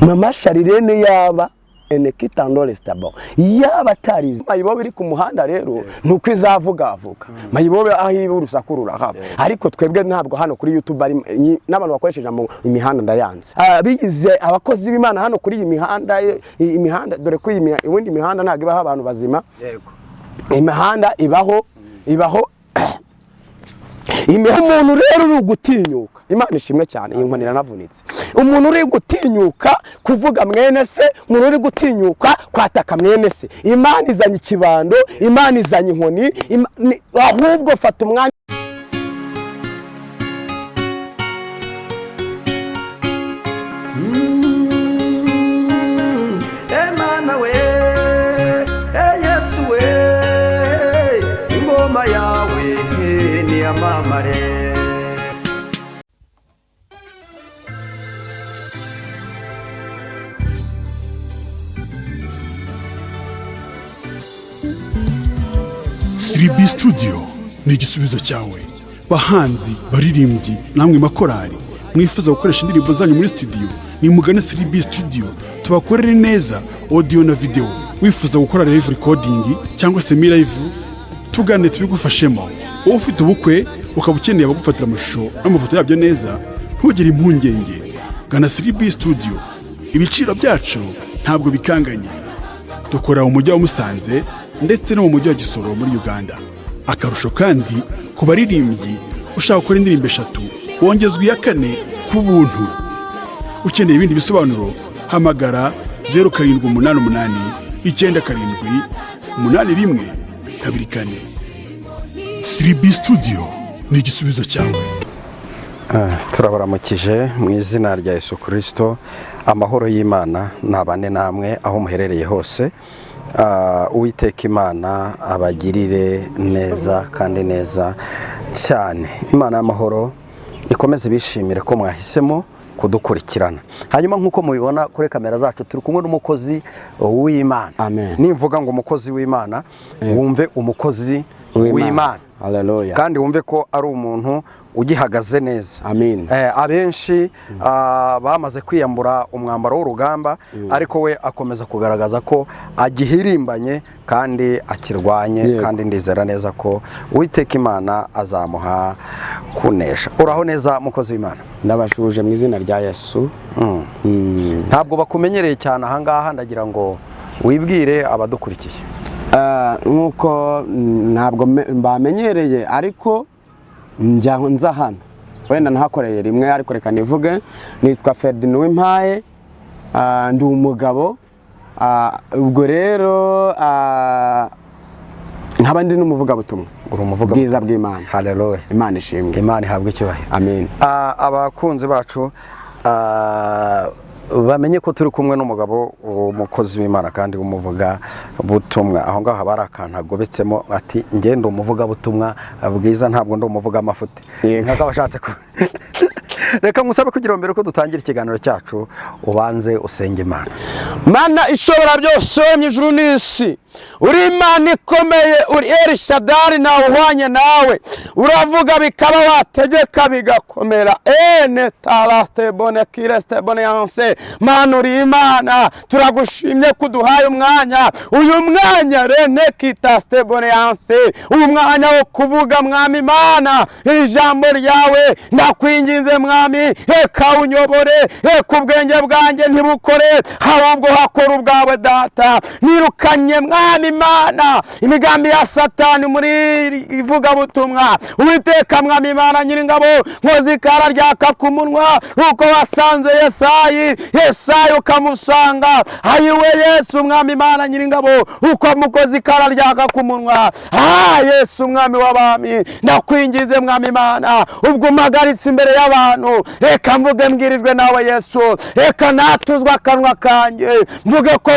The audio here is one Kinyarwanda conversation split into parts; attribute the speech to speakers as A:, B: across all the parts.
A: mama Sharirene yaba enekitando stable yaba tarize mayibo biri ku muhanda rero nuko izavuga mayibo ahiba urusaku rurahaba ariko twebwe ntabwo hano kuri YouTube ari n'abantu bakoresheje imihanda ndayanze bigize abakozi b'Imana hano kuri imihanda dore ko iwindi mihanda ntabwo ibaho abantu bazima yego imihanda ibaho umuntu rero uri gutinyuka Imana ishimwe cyane inkonera navunitse umuntu uri gutinyuka kuvuga mwene se umuntu uri gutinyuka kwataka mwene se Imana izanye ikibando Imana izanye inkoni ahubwo fata umwanya
B: Emana we Yesu we ingoma yawe ni amamare
C: Siribi Studio ni igisubizo cyawe bahanzi baririmbyi namwe makorari mwifuza gukoresha indirimbo zanyu muri studio ni mugane Siribi Studio tubakorere neza audio na video wifuza gukora live recording cyangwa se live tugane tubigufashemo wowe ufite ubukwe ukaba ukeneye abagufatira amashusho n'amafoto yabyo neza ntugire impungenge gana Siribi Studio ibiciro byacu ntabwo bikanganye dukora mu mujyi wa Musanze ndetse no mu mujyi wa Gisoro muri Uganda akarusho kandi ku baririmbyi ushaka gukora indirimbo 3 wongezwa iya 4 ku buntu ukeneye ibindi bisobanuro hamagara 0788 97 81 24 Siribi Studio ni igisubizo cyawe.
D: Turabaramukije mu izina rya Yesu Kristo amahoro y'Imana nabane namwe aho muherereye hose. Uwiteka Imana abagirire neza kandi neza cyane. Imana y'amahoro ikomeze bishimire ko mwahisemo kudukurikirana. Hanyuma nkuko mubibona kuri kamera zacu turi kumwe n'umukozi w'Imana.
A: Amen.
D: Nimvuga ngo umukozi w'Imana wumve umukozi w'Imana.
A: Haleluya.
D: Kandi wumve ko ari umuntu ugihagaze neza.
A: Amen.
D: Abenshi bamaze kwiyambura umwambaro w'urugamba ariko we akomeza kugaragaza ko agihirimbanye kandi akirwanye kandi ndizera neza ko Uwiteka Imana azamuha kunesha. Uraho neza mukozi w'Imana?
A: Ndabashuje mu izina rya Yesu.
D: Ntabwo bakumenyereye cyane aha ngaha ndagira ngo wibwire abadukurikiye.
A: Nkuko ntabwo mbamenyereye ariko nza hano wenda nahakoreye rimwe ariko reka nivuge nitwa Ferdinand Wimpaye ndi umugabo ubwo rero nkaba ndi n'umuvuga butumwa
D: uri umuvuga
A: bwiza bw'Imana.
D: Haleluya.
A: Imana ishimwe.
D: Imana ihabwe icyubahiro.
A: Amen.
D: Abakunzi bacu bamenye ko turi kumwe n'umugabo umukozi w'Imana kandi umuvuga butumwa. Aho ngaho habara akantu agobetsemo ati ngende umuvuga butumwa bwiza ntabwo ndi umuvuga amafuti. Nkaka bashatse ko reka ngusabe kugira mbere ko dutangira ikiganiro cyacu ubanze usenge Imana.
A: Mana ishobora byose mu ijuru n'isi uri Imana ikomeye uri El Shaddai nawe uhwanye nawe uravuga bikaba wategeka bigakomera ene talaste bone kireste bone yanse Mana uri Imana turagushimye kuduhaye umwanya uyu mwanya rene kitaste bone yanse uyu mwanya wo kuvuga mwami Imana ijambo ryawe ndakwinginze mwami reka unyobore reka ubwenge bwanjye ntibukore ahubwo hakora ubwawe data nirukanye mwami Imana imigambi ya Satani muri ivuga butumwa Uwiteka mwami Imana nyiringabo nkozi kara ryaka ku munwa uko wasanze Yesayi ukamusanga ayiwe Yesu mwami Imana nyiringabo uko mukozi kara ryaka ku munwa Yesu mwami w'abami ndakwingize mwami Imana ubwo umagaritse imbere y'abantu reka mvuge mbwirijwe nawe Yesu reka natuzwa akanwa kanjye mvuge ko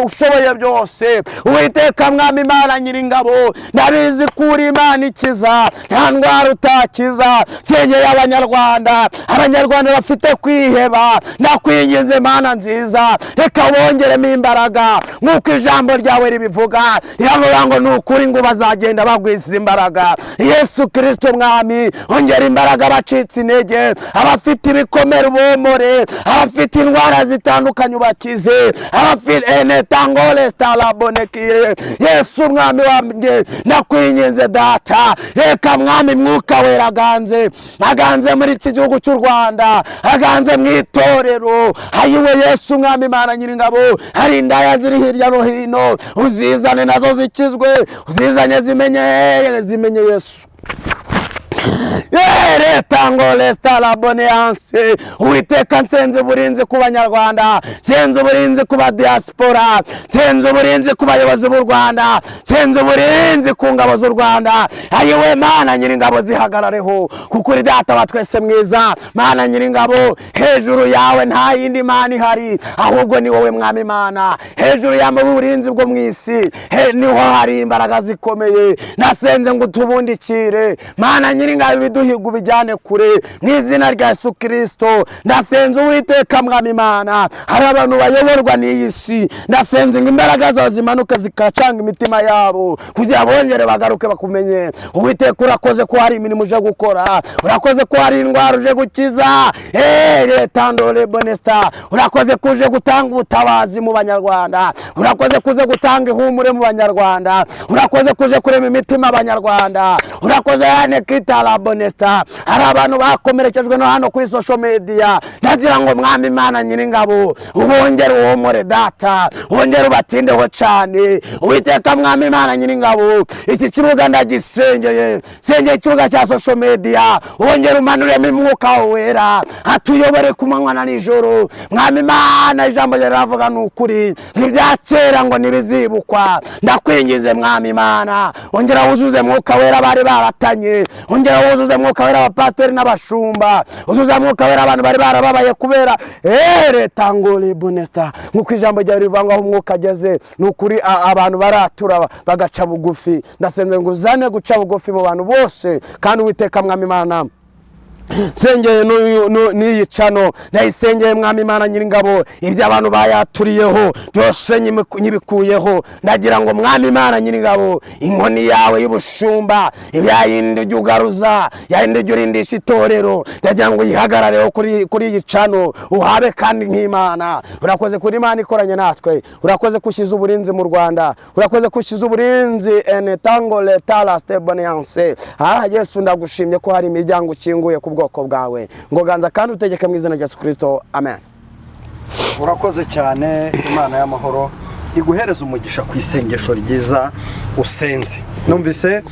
A: ushoboye byose Uwiteka mwami Imana nyiringabo, ndabizi ko uri Imana ikiza, nta ndwara utakiza. Nsengeye abanyarwanda bafite kwiheba, ndakwinginze Mana nziza, reka wongeremo imbaraga nk'uko ijambo ryawe ribivuga. Riravuga ngo ni ukuri ngo bazagenda bagwiza imbaraga. Yesu Kristo mwami, ongera imbaraga abacitse intege, abafite ibikomere ubomore, abafite indwara zitandukanye ubakize, abafite enetangole starabonekire. Yesu mwami wanjye, ndakwinginze data, reka mwami mwuka wera aganze muri iki gihugu cy'u Rwanda, aganze mu itorero. Ayiwe Yesu mwami Imana nyiringabo, hari indaya ziri hirya no hino, uzizane nazo zikizwe, uzizanye zimenye Yesu. Retangole staraboneyance. Uwiteka nsenze uburinzi ku banyarwanda, nsenze uburinzi ku diaspora, nsenze uburinzi ku bayobozi b'u Rwanda, nsenze uburinzi ku ngabo z'u Rwanda. Ayiwe Mana nyiringabo, zihagarareho kuko uri data wa twese mwiza. Mana nyiringabo, hejuru yawe nta yindi Mana ihari, ahubwo ni wowe mwami Imana. Hejuru yawe uburinzi bwo mu isi niho hari imbaraga zikomeye. Nasenze ngo utubundikire Mana nyiringabo, ibiduhiga ubijyane kure mu izina rya Yesu Kristo. Ndasenze Uwiteka mwami Imana, hari abantu bayoborwa n'iyi si, ndasenze ngo imbaraga zawe zimanuke zikacanga imitima yabo kugira bongere bagaruke bakumenye. Uwiteka urakoze ko hari imirimo uje gukora, urakoze ko hari indwara uje gukiza. Retandole bonesta, urakoze ko uje gutanga ubutabazi mu banyarwanda, urakoze ko uje gutanga ihumure mu banyarwanda, urakoze ko uje kurema imitima abanyarwanda, urakoze yane kitala bonesta. Hari abantu bakomerekejwe no hano kuri social media, ndagira ngo mwami Imana nyiringabo, ubongere uwomore data, wongere ubatindeho cyane. Uwiteka mwami Imana nyiringabo, iki kibuga ndagisengeye, sengeye ikibuga cya social media, wongere umanuremo umwuka wera, atuyobore ku manywa na nijoro. Mwami Imana, ijambo riravuga ni ukuri, ntibyakera ngo nibizibukwa. Ndakwingize mwami Imana, wongera wuzuze mwuka wera bari baratanye, wongera wuzuze mwuka wera abapastori n'abashumba, wuzuze mwuka wera abantu bari barababaye kubera retangole bonesta. Nk'uko ijambo ryawe rivuga aho umwuka ageze, ni ukuri abantu baratura bagaca bugufi. Ndasenze ngo uzane guca bugufi mu bantu bose, kandi Uwiteka mwami Imana, sengeye n'iyi cano ndayisengeye mwami Imana nyiringabo, ibyo abantu bayaturiyeho byose nyibikuyeho. Ndagira ngo mwami Imana nyiringabo, inkoni yawe y'ubushumba yayindi ujya ugaruza, yayindi ujya urindisha itorero, ndagira ngo yihagarareho kuri iyi cano, uhabe kandi nk'Imana. Urakoze kuri Imana ikoranye natwe, urakoze kushyiza uburinzi mu Rwanda, urakoze kushyiza uburinzi enetangole tala steboneyance. Yesu ndagushimye ko hari imiryango ukinguye ku bwoko bwawe, ngo ganza kandi utegeke mu izina rya Yesu Kristo, amen.
D: Urakoze cyane. Imana y'amahoro iguhereza umugisha ku isengesho ryiza usenze. Numvise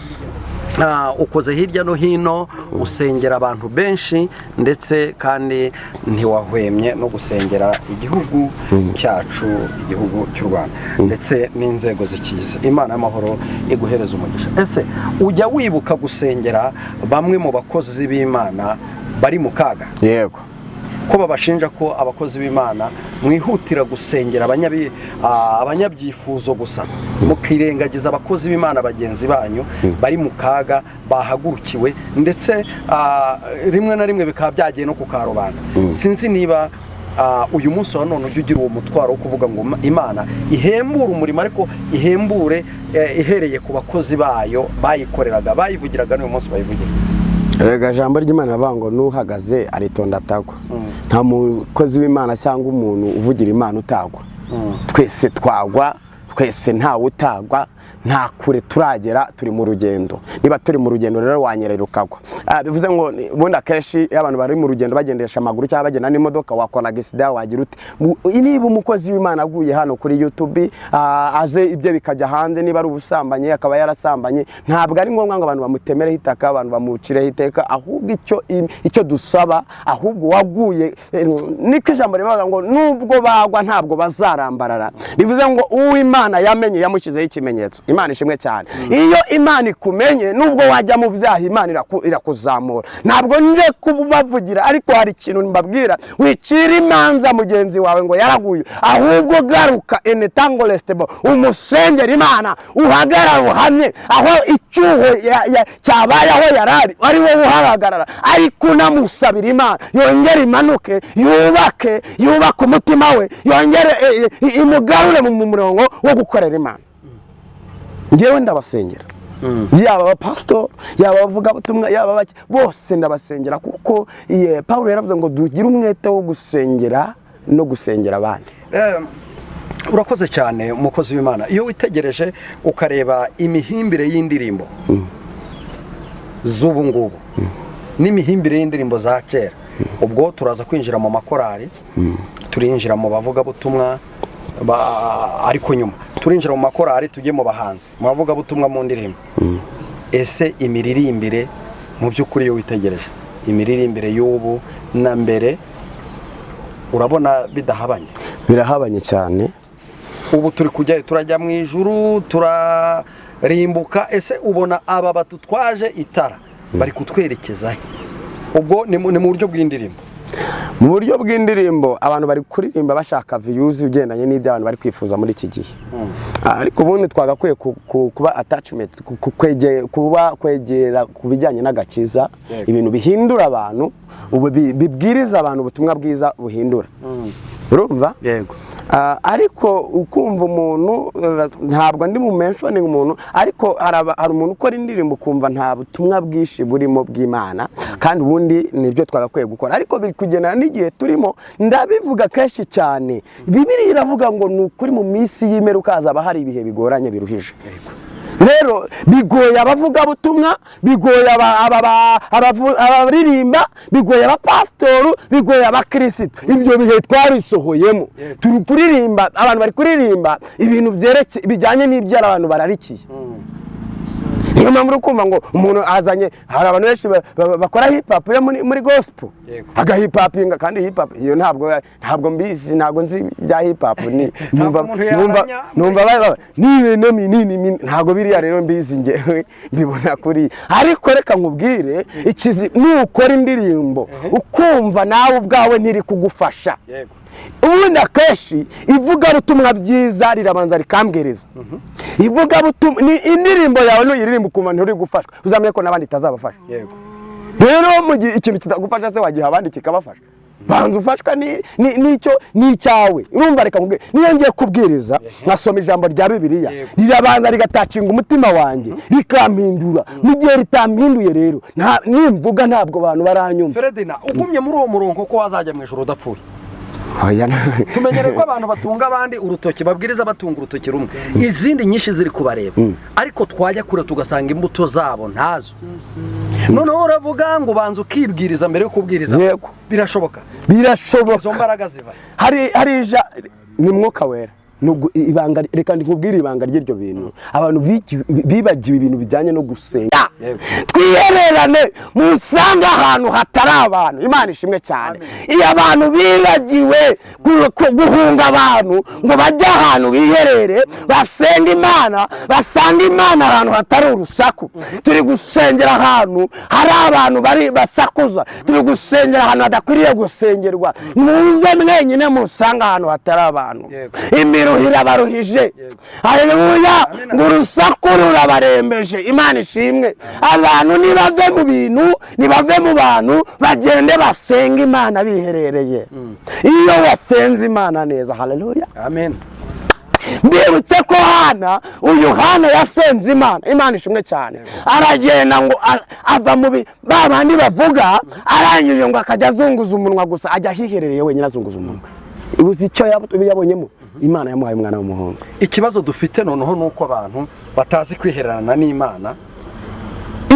D: ukoze hirya no hino usengera abantu benshi, ndetse kandi ntiwahwemye no gusengera igihugu cyacu, igihugu cy'u Rwanda, ndetse n'inzego zikiza. Imana y'amahoro iguhereza umugisha. Ese ujya wibuka gusengera bamwe mu bakozi b'Imana bari mu kaga?
A: Yego.
D: Ko babashinja ko abakozi b'Imana mwihutira gusengera abanyabyifuzo gusa, mukirengagiza abakozi b'Imana bagenzi banyu bari mu kaga, bahagurukiwe, ndetse rimwe na rimwe bikaba byagiye no ku karubanda. Sinzi niba uyu munsi wa none ujya ugira uwo mutwaro wo kuvuga ngo Imana ihembure umurimo, ariko ihembure ihereye ku bakozi bayo bayikoreraga, bayivugiraga, n'uyu munsi bayivugira.
A: Rega jambo ry'Imana ravuga ngo nuhagaze aritonda atagwa. Nta mukozi w'Imana cyangwa umuntu uvugira Imana utagwa. Twese twagwa, twese ntawe utagwa, nta kure turagera, turi mu rugendo. Niba turi mu rugendo rero wanyerera ukagwa. Bivuze ngo ubundi akenshi abantu bari mu rugendo bagendesha amaguru cyangwa bagenda n'imodoka, wakora accident wagira ute. Niba umukozi w'Imana aguye hano kuri YouTube aze ibyo bikajya hanze, niba ari ubusambanye akaba yarasambanye, ntabwo ari ngombwa ngo abantu bamutemereho itaka, abantu bamucireho iteka, ahubwo icyo dusaba, ahubwo waguye niko ijambo rivuga ngo nubwo bagwa ntabwo bazarambarara. Bivuze ngo uw'Imana Imana yamenye yamushyizeho ikimenyetso. Imana ishimwe cyane. Iyo Imana ikumenye nubwo wajya mu byaha Imana irakuzamura. Ntabwo nje kubavugira ariko hari ikintu mbabwira, wicira imanza mugenzi wawe ngo yaraguye, ahubwo garuka enetangolestebo umusengera Imana, uhagarara uhamye aho icyuho cyabaye aho yarari ari wowe uhagarara, ariko unamusabira Imana yongere imanuke yubake umutima we, yongere imugarure mu murongo wo gukorera Imana. Ngewe ndabasengera, yaba abapastor, yaba abavugabutumwa, yaba bake, bose ndabasengera, kuko Paulo yaravuze ngo dugire umwete wo gusengera no gusengera abandi.
D: Urakoze cyane umukozi w'Imana. Iyo witegereje ukareba imihimbire y'indirimbo z'ubu ngubu n'imihimbire y'indirimbo za kera, ubwo turaza kwinjira mu makorari, turinjira mu bavugabutumwa, ariko nyuma turinjira mu makorari tujye mu bahanzi, mu bavugabutumwa, mu ndirimbo. Ese imiririmbire mu by'ukuri iyo witegereje imiririmbire y'ubu na mbere urabona bidahabanye?
A: Birahabanye cyane.
D: Ubu turi kujya turajya mu ijuru, turarimbuka. Ese ubona aba batutwaje itara bari kutwerekeza ubwo ni mu buryo bw'indirimbo?
A: Mu buryo bw'indirimbo abantu bari kuririmba bashaka views ugendanye n'ibyo abantu bari kwifuza muri iki gihe. Ariko ubundi twagakwiye kuba attachment, kwegera ku bijyanye n'agakiza, ibintu bihindura abantu, bibwiriza abantu ubutumwa bwiza buhindura. Urumva?
D: Yego.
A: Ariko ukumva umuntu, ntabwo ndi mu mentioning umuntu, ariko hari umuntu ukora indirimbo kumva nta butumwa bwishi burimo bw'Imana, kandi ubundi nibyo twagakwiye gukora. Ariko biri kugendana n'igihe turimo, ndabivuga kenshi cyane. Bibiliya iravuga ngo nukuri mu minsi y'imperuka hazaba hari ibihe bigoranye biruhije. Rero bigoye abavugabutumwa, bigoye abaririmba, bigoye abapasitoru, bigoye abakristo. Ibyo bihe twarisohoyemo, turi kuririmba, abantu bari kuririmba ibintu bijyanye n'ibyo abantu bararikiye. Niyo mpamvu uri kumva ngo umuntu azanye, hari abantu benshi bakora hip hop yo muri gospel, aga hip hopinga, kandi hip hop iyo ntabwo mbizi, ntabwo nzi bya hip hop, numva nini ntabwo biriya rero mbizi ngewe mbibona kuri. Ariko reka nkubwire ikizi, nukora indirimbo ukumva nawe ubwawe ntiri kugufasha, ubundi akenshi ivugabutumwa byiza rirabanza rikambwiriza. Ivugabutumwa ni indirimbo yawe nuyiririmba ukumva nturi gufashwa, uzamenye ko n'abandi itazabafasha. Rero mu gihe ikintu kitagufasha se wagiha abandi kikabafasha, banza ufashwa n'icyawe. Urumva, reka nkubwire, niyo ngiye kubwiriza nkasoma ijambo rya Bibiliya, rirabanza rigatacinga umutima wanjye, rikampindura. Mu gihe ritampinduye rero nimvuga ntabwo abantu baranyumva.
D: Ferdinand, ugumye muri uwo murongo ko wazajya mu ijuru udapfuye. Tumenyere ko abantu batunga abandi urutoki, babwiriza batunga urutoki rumwe, izindi nyinshi ziri kubareba, ariko twajya kure tugasanga imbuto zabo ntazo. Noneho uravuga ngo banza ukibwiriza mbere yo kubwiriza.
A: Yego,
D: birashoboka. Izo mbaraga ziva
A: hari ni Mwuka Wera. Ibanga, reka ndikubwira ibanga ry'iryo bintu. Abantu bibagiwe ibintu bijyanye no gusenga. Twihererane musanga ahantu hatari abantu. Imana ishimwe cyane. Iyo abantu bibagiwe guhunga abantu ngo bajye ahantu biherere basenga Imana, basanga Imana ahantu hatari urusaku. Turi gusengera ahantu hari abantu bari basakuza, turi gusengera ahantu hadakwiriye gusengerwa. Muze mwenyine musanga ahantu hatari abantu. Imiruhira baruhije. Haleluya. Ngo urusaku rurabarembeje. Imana ishimwe. Abantu nibave mu bintu, nibave mu bantu, bagende basenga Imana biherereye. Iyo wasenze Imana neza. Haleluya.
D: Amen.
A: Mbibutse ko uyu Hana yasenze Imana. Imana ishimwe cyane. Aragenda ngo ava mu babandi bavuga, arangije ngo akajya azunguza umunwa gusa, ajya hiherereye wenyine azunguza umunwa. Uzi icyo yabonyemo? Imana yamuhaye umwana w'umuhungu.
D: Ikibazo dufite noneho nuko abantu batazi kwihererana n'Imana.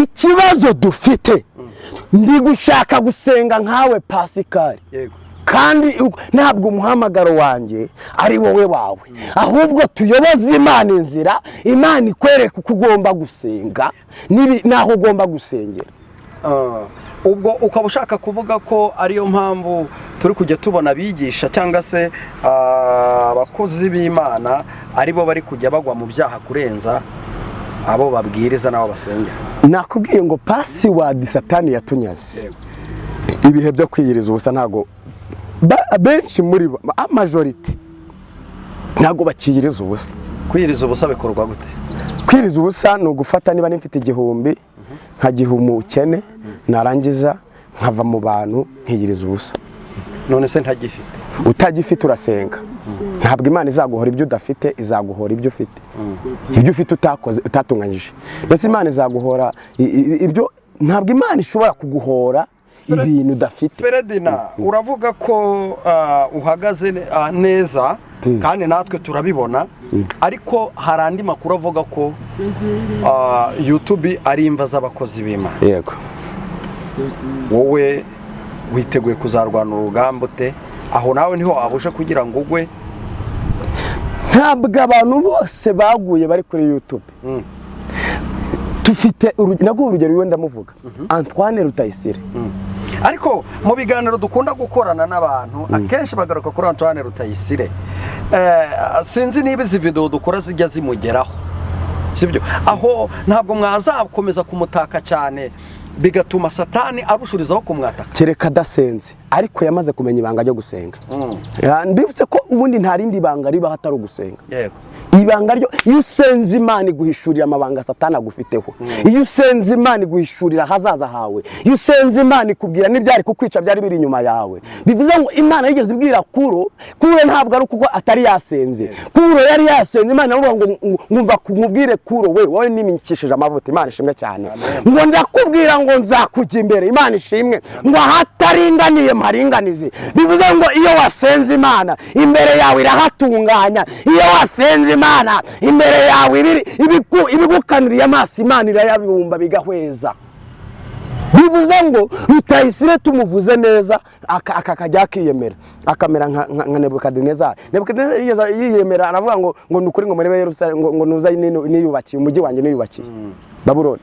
A: Ikibazo dufite, ndi gushaka gusenga nkawe Pascal.
D: Yego.
A: Kandi ntabwo umuhamagaro wanjye ari wowe wawe, ahubwo tuyoboze Imana inzira, Imana ikwereka uko ugomba gusenga naho ugomba gusengera.
D: Ubwo ukaba ushaka kuvuga ko ariyo mpamvu turi kujya tubona abigisha cyangwa se abakozi b'Imana aribo bari kujya bagwa mu byaha kurenza abo babwiriza n'abo basengera.
A: nakubwiye ngo pasiwadi satani yatunyaze ibihe byo kwiyiriza ubusa ntago benshi muri bo majority ntago bakiyiriza ubusa.
D: Kwiyiriza ubusa bikorwa gute?
A: Kwiyiriza ubusa ni ugufata niba nifite igihumbi nkagiha umukene narangiza nkava mu bantu nkiyiriza ubusa.
D: None se ntagifite?
A: Utagifite urasenga. Ntabwo Imana izaguhora ibyo udafite, izaguhora ibyo ufite. Ibyo ufite utakoze utatunganyije. Mbese Imana izaguhora ibyo, ntabwo Imana ishobora kuguhora ibintu udafite.
D: Feredina, uravuga ko uhagaze neza kandi natwe turabibona, ariko hari andi makuru avuga ko YouTube ari imva z'abakozi b'Imana.
A: Yego.
D: Wowe witeguye kuzarwana urugamba ute? Aho nawe niho abusha kugira ngo ugwe?
A: Ntabwo abantu bose baguye bari kuri YouTube. Tufite urugero wenda muvuga Antoine Rutayisire.
D: Ariko mu biganiro dukunda gukorana n'abantu akenshi bagaruka kuri Antoine Rutayisire. Sinzi niba izi video dukora zijya zimugeraho, sibyo? Aho ntabwo mwazakomeza kumutaka cyane bigatuma satani arushurizaho kumwataka.
A: Kereka dasenze ariko yamaze kumenya ibanga ryo gusenga. Ndibutse ko ubundi nta rindi banga riba hatari ugusenga.
D: Yego.
A: Ibanga ryo iyo usenze Imana iguhishurira amabanga satani agufiteho. Iyo usenze Imana iguhishurira hazaza hawe. Iyo usenze Imana ikubwira n'ibyari kukwica byari biri inyuma yawe. Bivuze ngo Imana yigeze ibwira Kuro ntabwo ari kuko atari yasenze. Kuro yari yasenze, Imana avuga ngo ngumva kumubwire Kuro, wowe niminyikishije amavuta, Imana ishimwe cyane. Ngo ndakubwira ngo nzakujya imbere, Imana ishimwe. Ngo hataringaniye maringanize. Bivuze ngo iyo wasenze Imana imbere yawe irahatunganya. Iyo wasenze Imana imbere yawe ibigukanuriye amaso Imana irayabumba bigahweza. Bivuze ngo Rutayisire tumuvuze neza akakajya akiyemera akamera nka Nebukadinezari. Nebukadinezari yiyemera aravuga ngo nukuri ngo muri Yerusalemu ngo nuza niyubakiye umujyi wanjye niyubakiye Babuloni.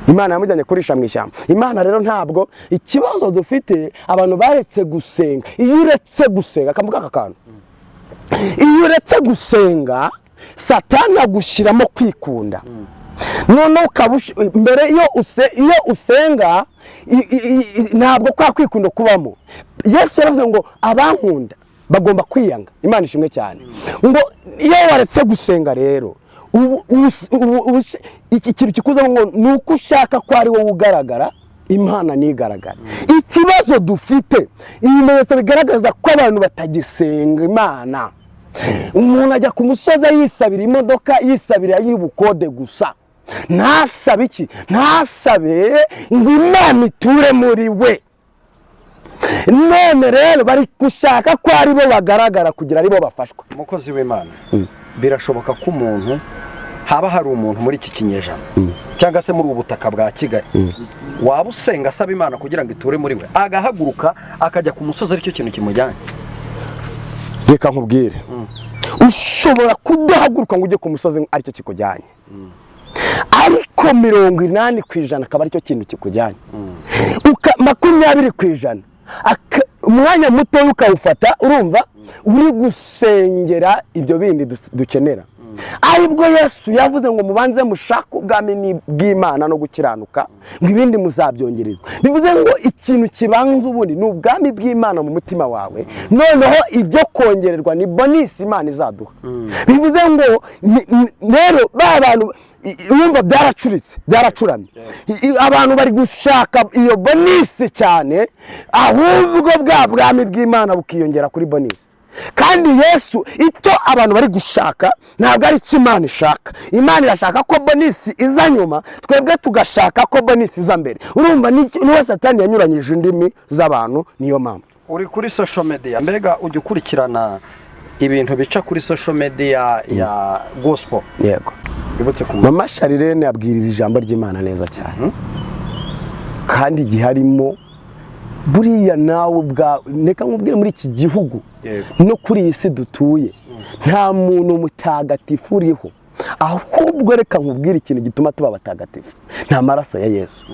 A: Imana yamujyanye kurisha mu ishyamba. Imana rero ntabwo ikibazo dufite abantu baretse gusenga. Iyo uretse gusenga akavuga akakantu, iyo uretse gusenga satani agushyiramo kwikunda. None mbere iyo usenga ntabwo kwa kwikunda kubamo. Yesu yaravuze ngo abankunda bagomba kwiyanga. Imana ishimwe cyane. Ngo iyo waretse gusenga rero ikintu kikuza ngo nuko ushaka ko ari wowe ugaragara, Imana nigaragara. Ikibazo dufite ibimenyetso bigaragaza ko abantu batagisenga Imana. Umuntu ajya ku musozi yisabira imodoka, yisabira y'ubukode gusa. Ntasabe iki? Ntasabe ngo Imana iture muri we. None rero bari gushaka ko ari bo bagaragara kugira ari bo bafashwa.
D: Umukozi w'Imana, birashoboka ko umuntu haba hari umuntu muri iki kinyejana cyangwa se muri ubutaka bwa Kigali waba usenga asaba Imana kugira ngo iture muri we, agahaguruka akajya ku musozi aricyo kintu kimujyanye?
A: Reka nkubwire, ushobora kudahaguruka ngo ujye ku musozi aricyo kikujyanye, ariko 80% akaba aricyo kintu kikujyanye. 20% umwanya muto ukawufata, urumva uri gusengera ibyo bindi dukenera. Aribwo Yesu yavuze ngo mubanze mushaka ubwami bw'Imana no gukiranuka, ngo ibindi muzabyongerezwa. Bivuze ngo ikintu kibanza ubundi ni ubwami bw'Imana mu mutima wawe, noneho ibyo kongererwa ni bonus Imana izaduha. Bivuze ngo rero abantu urumva byaracuramye, abantu bari gushaka iyo bonus cyane, ahubwo bwa bwami bw'Imana bukiyongera kuri bonus. Kandi Yesu icyo abantu bari gushaka ntabwo ari cyo Imana ishaka. Imana irashaka ko bonus iza nyuma, twebwe tugashaka ko bonus iza mbere. Urumva niwe satani yanyuranyije indimi z'abantu. Niyo mpamvu
D: uri kuri social media, mbega ujya ukurikirana ibintu bica kuri social media ya gospel?
A: Yego.
D: Ibutse ku
A: Mama Sharirene abwiriza ijambo ry'Imana neza cyane, kandi giharimo buriya nawe neka nkubwire muri iki gihugu no kuri iyi si dutuye nta muntu mutagatifu uriho, ahubwo reka nkubwire ikintu gituma tuba batagatifu, nta maraso ya Yesu.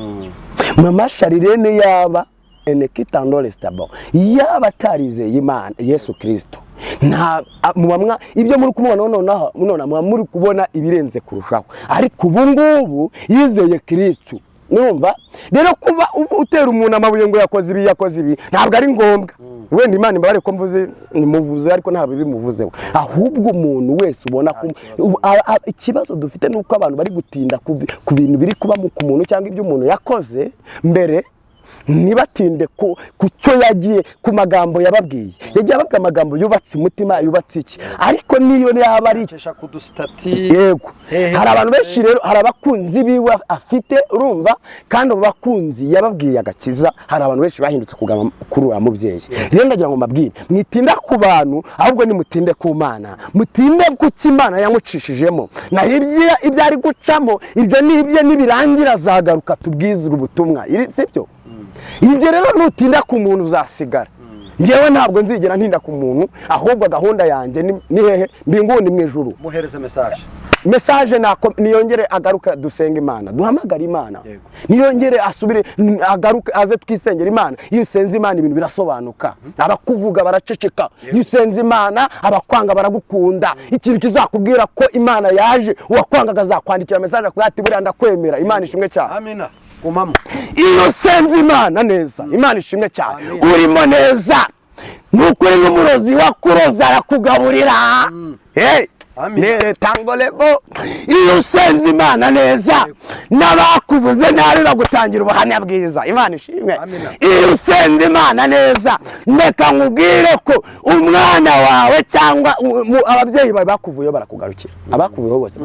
A: Mama Sharirene yaba enekitando restabo yaba tarizeye Imana Yesu Kristo nta muamwa ibyo muri kumubona none muri kubona ibirenze kurushaho ariko ubu ngubu yizeye Kristo numva rero kuba utera umuntu amabuye ngo yakoze ibi ntabwo ari ngombwa wenda Imana imbare ko mvuze nimuvuze ariko ntabwo bimuvuzeho ahubwo umuntu wese ubona ko ikibazo dufite nuko abantu bari gutinda ku bintu biri kuba mu muntu cyangwa ibyo umuntu yakoze mbere nibatinde ku cyo yagiye ku magambo yababwiye yagiye ababwa amagambo yubatse umutima yubatse iki ariko niyo yaba ari
D: ku dustati
A: yego hari abantu benshi rero hari abakunzi biwe afite urumva kandi abo bakunzi yababwiye agakiza hari abantu benshi bahindutse kugama kuri ura mubyeyi rero ndagira ngo mbabwire mwitinda ku bantu ahubwo ni mutinde ku Mana mutinde ku Imana yamucishijemo na ibyo ari gucamo ibyo nibye nibirangira zagaruka tubwizira ubutumwa sibyo ibyo rero nutinda ku muntu uzasigara ngewe ntabwo nzigera ntinda ku muntu ahubwo gahunda yanjye ni hehe mbinguni mu ijuru
D: muhereze
A: message niyongere agaruka dusenga Imana duhamagara Imana niyongere asubire agaruke aze twisengera Imana iyo usenze Imana ibintu birasobanuka abakuvuga baraceceka iyo usenze Imana abakwanga baragukunda ikintu kizakubwira ko Imana yaje uwakwangaga azakwandikira message ati buriya ndakwemera Imana ishimwe cyane
D: amina umama
A: iyo usenze Imana neza Imana ishimwe cyane urimo neza nukuri n'umurozi wakuroza arakugaburira nere tangolebo iyo usenze Imana neza n'abakuvuze nabi bagutangira ubuhamya bwiza Imana ishimwe iyo usenze Imana neza ndeka nkubwire ko umwana wawe cyangwa ababyeyi bawe bakuvuyeho barakugarukira abakuvuyeho bose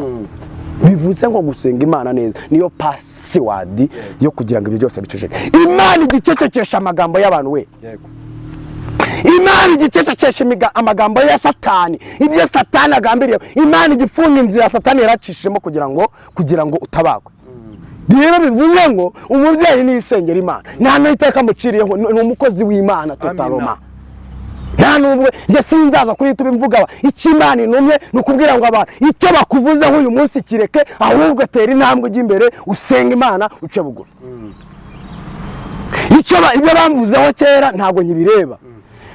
A: bivuze ngo gusenga Imana neza niyo password yo kugira ngo ibyo byose biceceke Imana igicecekesha amagambo y'abantu we Imana igicecekesha amagambo ya Satani ibyo Satani agambiriye Imana igifunga inzira Satani yaracishemo kugira ngo utabagwe rero bivuze ngo umubyeyi nisengera Imana nta n'iteka muciriyeho ni umukozi w'Imana totaloma nta nubwo nje sinzaza kuri YouTube mvuga ikimana inumye nukubwira ngo abantu icyo bakuvuzeho uyu munsi kireke ahubwo tera intambwe imbere usenga Imana uce bugufi ibyo bamvuzeho kera ntabwo nyibireba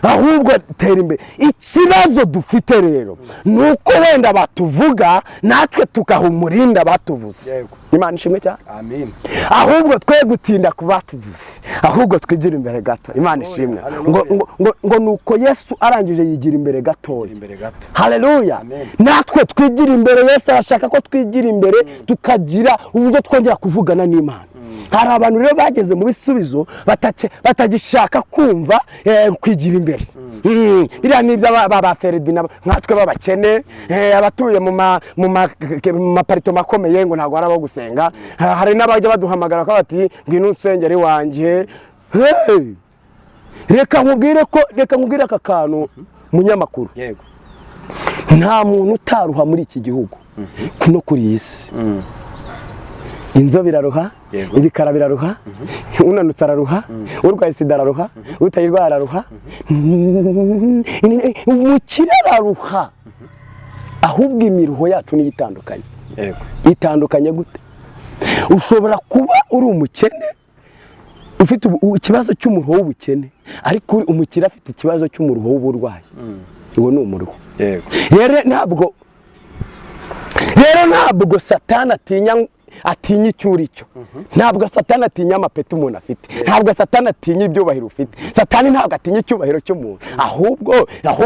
A: ahubwo tera imbere ikibazo dufite rero nuko wenda batuvuga natwe tukahumurinda batuvuze Imana ishimwe cyane
D: amen
A: ahubwo twe gutinda kubatuvuze ahubwo twigira imbere gato Imana ishimwe ngo nuko Yesu arangije yigira imbere gato haleluya natwe twigira imbere Yesu arashaka ko twigira imbere tukagira uburyo twongera kuvugana n'Imana hari abantu rero bageze mu bisubizo batagishaka kumva kwigira imbere biriya nibyo ba Ferdinand nkatwe babakene abatuye mu maparito makomeye ngo ntabwo arabo gusenga hari n'abajya baduhamagara ko bati ngwino usengere wanjye reka nkubwire aka kantu munyamakuru
D: yego
A: nta muntu utaruha muri iki gihugu no kuri iyi si inzobe iraruha ibikara biraruha unanutse araruha urwaye sida araruha utayirwaye araruha umukire araruha ahubwo imiruho yacu niyo itandukanye itandukanye gute ushobora kuba uri umukene ufite ikibazo cy'umuruho w'ubukene ariko umukire afite ikibazo cy'umuruho w'uburwayi uwo ni umuruho rero ntabwo Satani atinya icyuri cyo ntabwo Satani atinya amapeti umuntu afite ntabwo Satani atinya ibyubahiro ufite Satani ntabwo atinya icyubahiro cy'umuntu ahubwo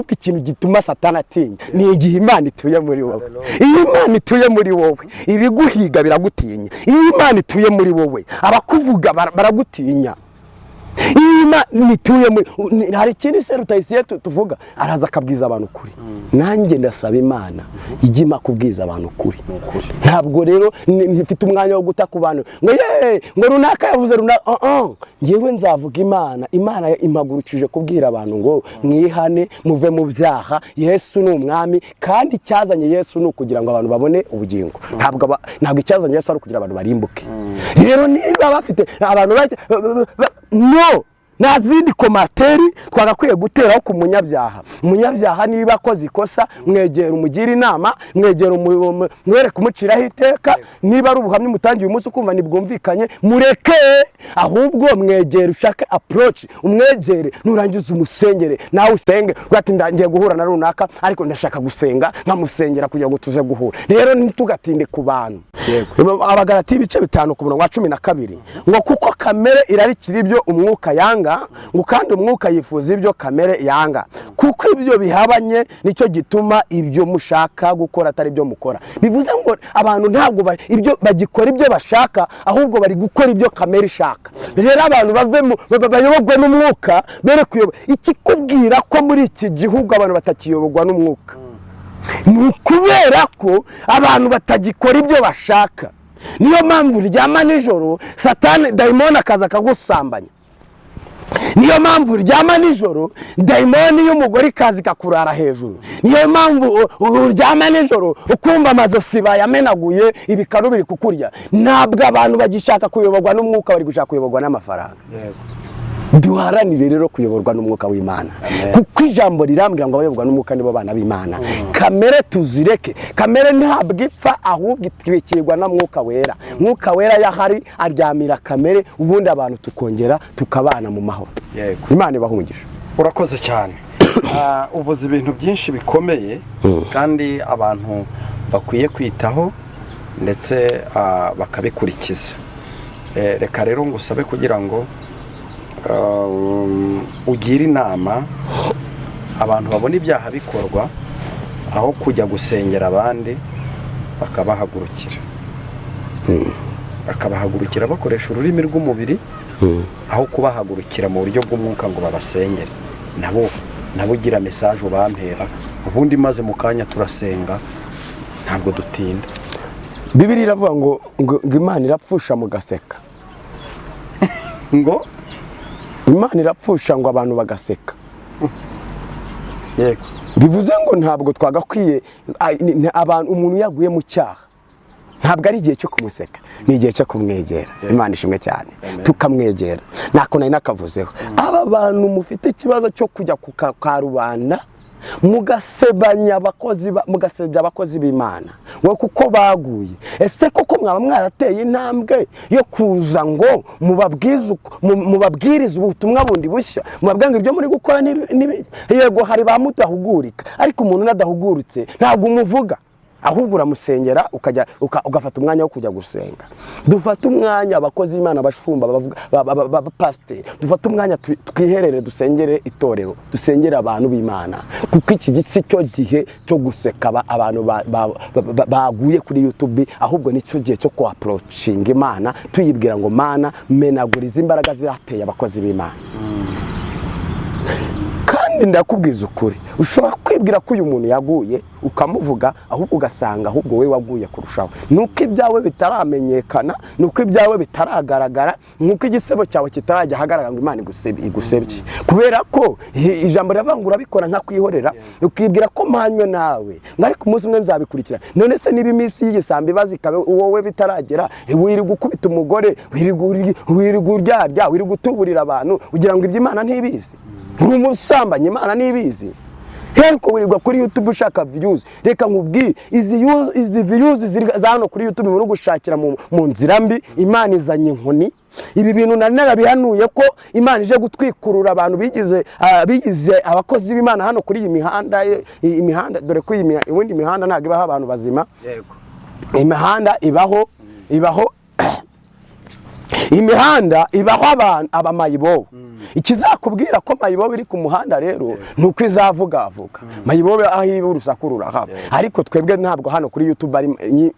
A: ikintu gituma Satani atinya ni igihe Imana ituye muri wowe iyo Imana ituye muri wowe ibiguhiga biragutinya iyo Imana ituye muri wowe abakuvuga baragutinya nituye muri hari ikindi se Rutayisire tuvuga araza akabwiza abantu kuri nanjye ndasaba Imana ijya kubwiza abantu kuri ntabwo rero nifite umwanya wo guta ku bantu ngo runaka yavuze ngewe nzavuga Imana impagurukije kubwira abantu ngo mwihane muve mu byaha Yesu ni umwami kandi icyazanye Yesu ni ukugira ngo abantu babone ubugingo ntabwo icyazanye Yesu ari ukugira abantu barimbuke rero niba bafite abantu no nta zindi komateri twagakwiye guteraho ku munyabyaha. Umunyabyaha niba akoze ikosa, mwegera umugira inama, mwegera mwere kumuciraho iteka. Niba ari ubuhamya umutangiye umunsi ukumva ntibwumvikanye, mureke, ahubwo mwegere, ushake approach, umwegere, nurangiza umusengere, nawe usenge ugati ndangiye guhura na runaka ariko ndashaka gusenga, nkamusengera kugira ngo tuze guhura. Rero ntitugatinde ku bantu. Abagalati ibice 5 ku murongo wa 12 ngo kuko kamere irarikira ibyo umwuka yanga, ngo kandi umwuka yifuza ibyo kamere yanga, kuko ibyo bihabanye nicyo gituma ibyo mushaka gukora atari byo mukora. Bivuze ngo abantu ntabwo ibyo bagikora ibyo bashaka, ahubwo bari gukora ibyo kamere ishaka. Rero abantu bayobogwe n'umwuka bere kuyoba. Ikikubwira ko muri iki gihugu abantu batakiyobogwa n'umwuka ni ukubera ko abantu batagikora ibyo bashaka. Niyo mpamvu uryama nijoro Satani dayimoni akaza akagusambanya. Niyo mpamvu uryama nijoro dayimoni y'umugore ikaza ikakurara hejuru. Niyo mpamvu uryama nijoro ukumva amazosi bayamenaguye, ibikanu biri kukurya. Ntabwo abantu bagishaka kuyoborwa n'umwuka, bari gushaka kuyoborwa n'amafaranga. Duharanire rero kuyoborwa n'umwuka w'Imana, kuko ijambo rirambwira ngo abayoborwa n'umwuka nibo bana b'Imana. Kamere tuzireke. Kamere ntabwo ipfa, ahubwo itwikirwa na mwuka wera. Mwuka wera yahari aryamira kamere, ubundi abantu tukongera tukabana mu mahoro. Imana ibahungisha.
D: Urakoze cyane. Uvuze ibintu byinshi bikomeye kandi abantu bakwiye kwitaho ndetse bakabikurikiza. Reka rero ngusabe kugira ngo ugira inama abantu babona ibyaha bikorwa, aho kujya gusengera abandi bakabahagurukira bakoresha ururimi rw'umubiri, aho kubahagurukira mu buryo bw'umwuka ngo babasengere. Nabo ugira message ubampera, ubundi maze mu kanya turasenga, ntabwo dutinda.
A: Bibiliya iravuga ngo Imana irapfusha mu gaseka.
D: Ngo
A: Imana irapfusha ngo abantu bagaseka.
D: Yego.
A: Bivuze ngo ntabwo twagakwiye abantu, umuntu yaguye mu cyaha ntabwo ari igihe cyo kumuseka, ni igihe cyo kumwegera. Imana ishimwe cyane, tukamwegera. Nako nari nakavuzeho, aba bantu mufite ikibazo cyo kujya ku karubanda mugasebanya abakozi b'Imana we kuko baguye. Ese koko mwaba mwarateye intambwe yo kuza ngo mubabwirize ubutumwa bundi bushya, mubabwanga ibyo muri gukora yego hari bamudahugurika, ariko umuntu nadahugurutse ntabwo umuvuga, ahubwo uramusengera ugafata umwanya wo kujya gusenga. Dufata umwanya abakozi b'Imana, abashumba, abapasiteri, dufata umwanya twiherere, dusengere itorero, dusengere abantu b'Imana, kuko iki gisi cyo gihe cyo guseka abantu baguye kuri YouTube, ahubwo nicyo gihe cyo approaching Imana, tuyibwira ngo Mana menaguriza imbaraga zateye abakozi b'Imana. Kandi ndakubwiza ukuri, ushobora kwibwira ko uyu muntu yaguye ukamuvuga, ahubwo ugasanga ahubwo we waguye kurushaho. Nuko ibyawe bitaramenyekana, nuko ibyawe bitaragaragara, nuko igisebo cyawe kitarajya hagaragara ngo Imana igusebye. Kubera ko ijambo ravangura bikora nka kwihorera, ukibwira ko mpanywe nawe, ariko umunsi umwe nzabikurikira. None se niba iminsi y'igisambi bazikabe wowe bitaragera, wiri gukubita umugore, wiri guryarya, wiri gutuburira abantu, ugira ngo ibyo Imana ntibizi? Umusambanye Imana nibizi. Ariko wirirwa kuri YouTube ushaka views. Reka nkubwire, izi views za hano kuri YouTube muri gushakira mu nzira mbi. Imana izanye inkoni. Ibi bintu narabihanuye ko Imana ije gutwikurura abantu bigize abakozi b'Imana hano kuri iyi imihanda, dore ko iyi mihanda ntago ibaho abantu bazima.
D: Yego.
A: Imihanda ibaho imihanda ibaho abantu abamayibo. Ikizakubwira ko mayibo biri ku muhanda rero nuko izavuga. Mayibo aho urusaku rurahaba, ariko twebwe ntabwo hano kuri YouTube ari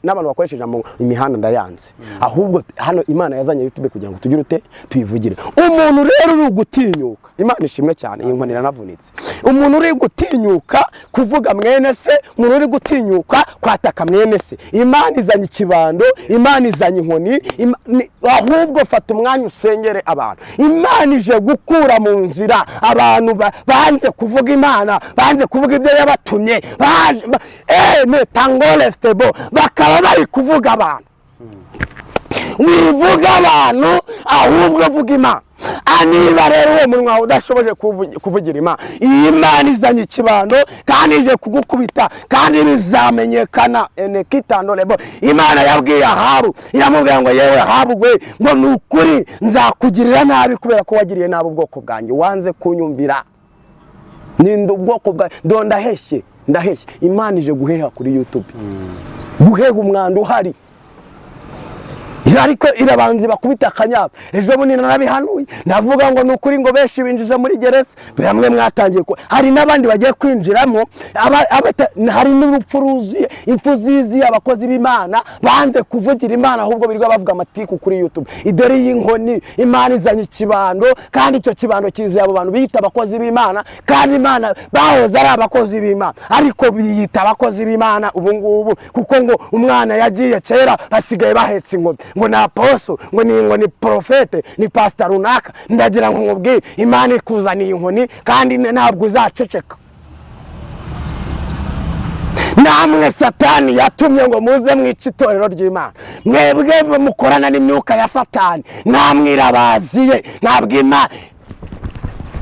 A: n'abantu bakoresheje imihanda ndayanze. Ahubwo hano Imana yazanye YouTube kugira ngo tugire tuyivugire. Umuntu rero uri gutinyuka, Imana ishimwe cyane, iyi nkoni iranavunitse. Umuntu uri gutinyuka kuvuga mwene se, umuntu uri gutinyuka kwataka mwene se, Imana izanye ikibando, Imana izanye inkoni. Ahubwo fata umwanya usengere abantu. Imana ije gukura mu nzira abantu banze kuvuga Imana, banze kuvuga ibyo yabatumye, tangole stebo, bakaba bari kuvuga abantu. Wivuga abantu ahubwo vuga Imana. niba rero uwo munwa udashoboje kuvugira Imana, iyi Mana izanye ikibando kandi ije kugukubita kandi bizamenyekana. Enekitandolebo, Imana yabwiye Ahabu, iramubwira ngo yewe Ahabu we, ngo ni ukuri nzakugirira nabi kubera ko wagiriye nabi ubwoko bwanjye, wanze kunyumvira. Ninde ubwoko bwa ndaheshye Imana ije guheha kuri YouTube, guheha umwanda uhari. Ariko irabanza bakubita akanyabo. Ejo bundi narabihanuye ndavuga ngo nukuri ngo benshi binjije muri gereza, bamwe mwatangiye ko hari nabandi bagiye kwinjiramo, hari n'urupfu ruziye, impfu ziziye abakozi b'Imana banze kuvugira Imana, ahubwo birirwa bavuga amatiku kuri YouTube. Idore y'inkoni, Imana izanye ikibando kandi icyo kibando kiziye abo bantu biyita abakozi b'Imana, kandi Imana bahoze ari abakozi b'Imana ariko biyita abakozi b'Imana ubu ngubu, kuko ngo umwana yagiye kera hasigaye bahetse inkoni, ngo na aposo, ngo ni profete, ni pastor runaka. Ndagira ngo nkubwire Imana ikuzaniye inkoni kandi ntabwo uzaceceka. Namwe Satani yatumye ngo muze mwica itorero ry'Imana, mwebwe mukorana n'imyuka ya Satani, namwirabaziye ntabwo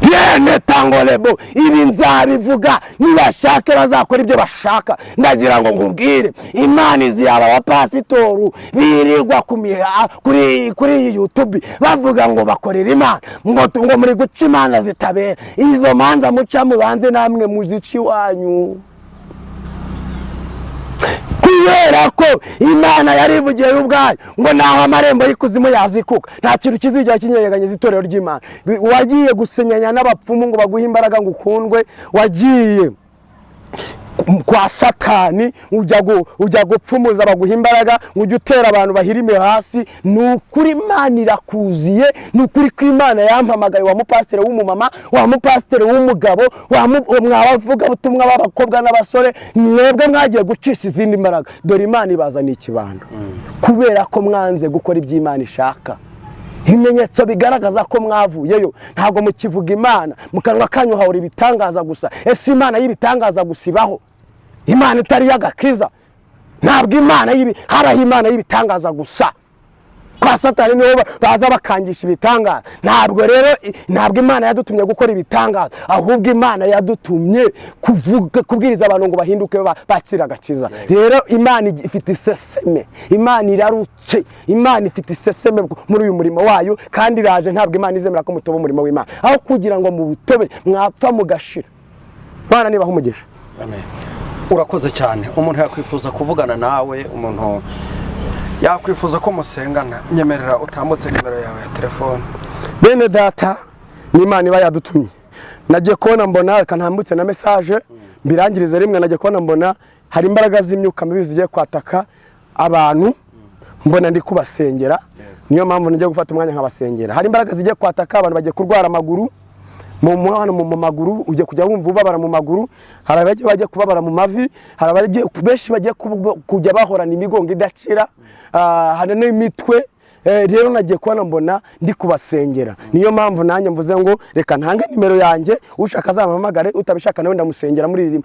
A: Imana Tangolebo, ibi nzabivuga nibashake bazakora ibyo bashaka. Ndagira ngo nkubwire Imana iziyaba abapasitoru birirwa kuri YouTube bavuga ngo bakorera Imana, ngo muri guca imanza zitabera. Izo manza muca mubanze namwe muzici wanyu, kubera ko Imana yarivugiye ubwayo ngo naho amarembo y'ikuzimu yazikuka, nta kintu kizijya kinyeganyeza itorero ry'Imana. Wagiye gusenyanya n'abapfumu ngo baguhe imbaraga ngo ukundwe, wagiye kwa Satani ujya gupfumuza baguha imbaraga, ujya utera abantu bahirime hasi. Nukuri Imana irakuziye, nukuri ko Imana yampamagaye wa mupasiteri w'umumama, wa mupasiteri w'umugabo, mwabavuga butumwa b'abakobwa n'abasore, mwebwe mwagiye gucisha izindi mbaraga. Dore Imana ibazaniye ikibando kubera ko mwanze gukora ibyo Imana ishaka. Ibimenyetso bigaragaza ko mwavuyeyo, ntabwo mukivuga Imana, mu kanwa kanyu hahora ibitangaza gusa. Ese Imana y'ibitangaza gusa ibaho? Imana itari y'agakiza? Ntabwo Imana haraho Imana y'ibitangaza gusa. Kwa Satani niho baza bakangisha ibitangaza. Ntabwo Imana yadutumye gukora ibitangaza, ahubwo Imana yadutumye kubwiriza abantu ngo bahinduke bakira agakiza. Rero Imana ifite iseseme, Imana irarutse, Imana ifite iseseme muri uyu murimo wayo, kandi iraje. Ntabwo Imana izemera ko mutoba umurimo w'Imana, aho kugira ngo mu butobe mwapfa mugashira. Bana nibaho umugisha.
D: Amen. Urakoze cyane. Umuntu yakwifuza kuvugana nawe, umuntu yakwifuza ko musengana, nyemerera utambutse nimero yawe ya telefone.
A: Bene data, ni Imana iba yadutumye. Nagiye kubona mbona kanambutse na message mbirangirize rimwe, nagiye kubona mbona hari imbaraga z'imyuka mibi zigiye kwataka abantu, mbona ndi kubasengera. Niyo mpamvu ngiye gufata umwanya nkabasengera. Hari imbaraga zigiye kwataka abantu, bagiye kurwara amaguru, mu maguru, ujye kujya wumva ubabara mu maguru. Hari abagiye kubabara mu mavi, hari abagiye benshi bagiye kujya bahorana imigongo idacira, hari n'imitwe. Rero nagiye kubona mbona ndi kubasengera. Niyo mpamvu nanjye mvuze ngo reka ntange nimero yanjye, ushaka azampamagare, utabishaka nawe ndamusengera muri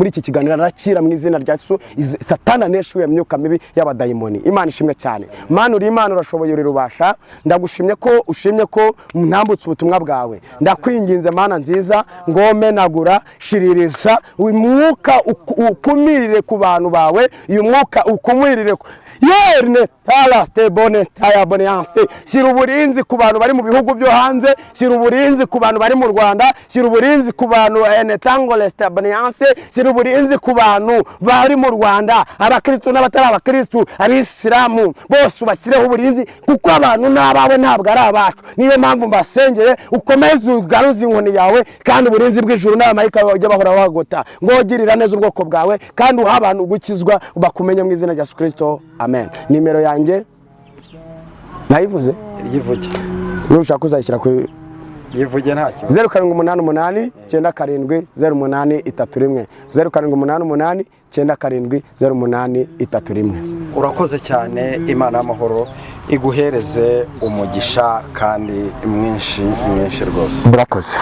A: iki kiganiro, arakira mu izina rya Yesu. Satana neshuye imyuka mibi y'abadayimoni. Imana ishimwe cyane. Mana uri Imana, urashoboye, uri rubasha. Ndagushimye ko ushimye ko ntambutse ubutumwa bwawe. Ndakwinginze Mana nziza, ngome nagura shiririza uyu mwuka ukumirire ku bantu bawe, uyu mwuka ukumwirire Yerne talaste bone taya boneanse. Shira uburinzi ku bantu bari mu bihugu byo hanze, shira uburinzi ku bantu bari mu Rwanda, shira uburinzi ku bantu Tangoleste boneanse, shira uburinzi ku bantu bari mu Rwanda, abakristo n'abatari abakristo, abisilamu, bose ubashyireho uburinzi, kuko abantu n'abawe ntabwo ari abacu. Niyo mpamvu mbasengeye ukomeze ugaruze inkoni yawe, kandi uburinzi bw'ijuru n'abamarayika bajya bahora bagota, ngogirira neza ubwoko bwawe, kandi uha abantu gukizwa bakumenye mu izina rya Yesu Kristo. Amen. Nimero yanjye nayivuze,
D: yivuge.
A: Nushaka kuzashyira kuri
D: yivuge ntacyo.
A: 0788 970831 0788 970831.
D: Urakoze cyane. Imana y'amahoro iguhereze umugisha kandi mwinshi rwose.
A: Murakoze.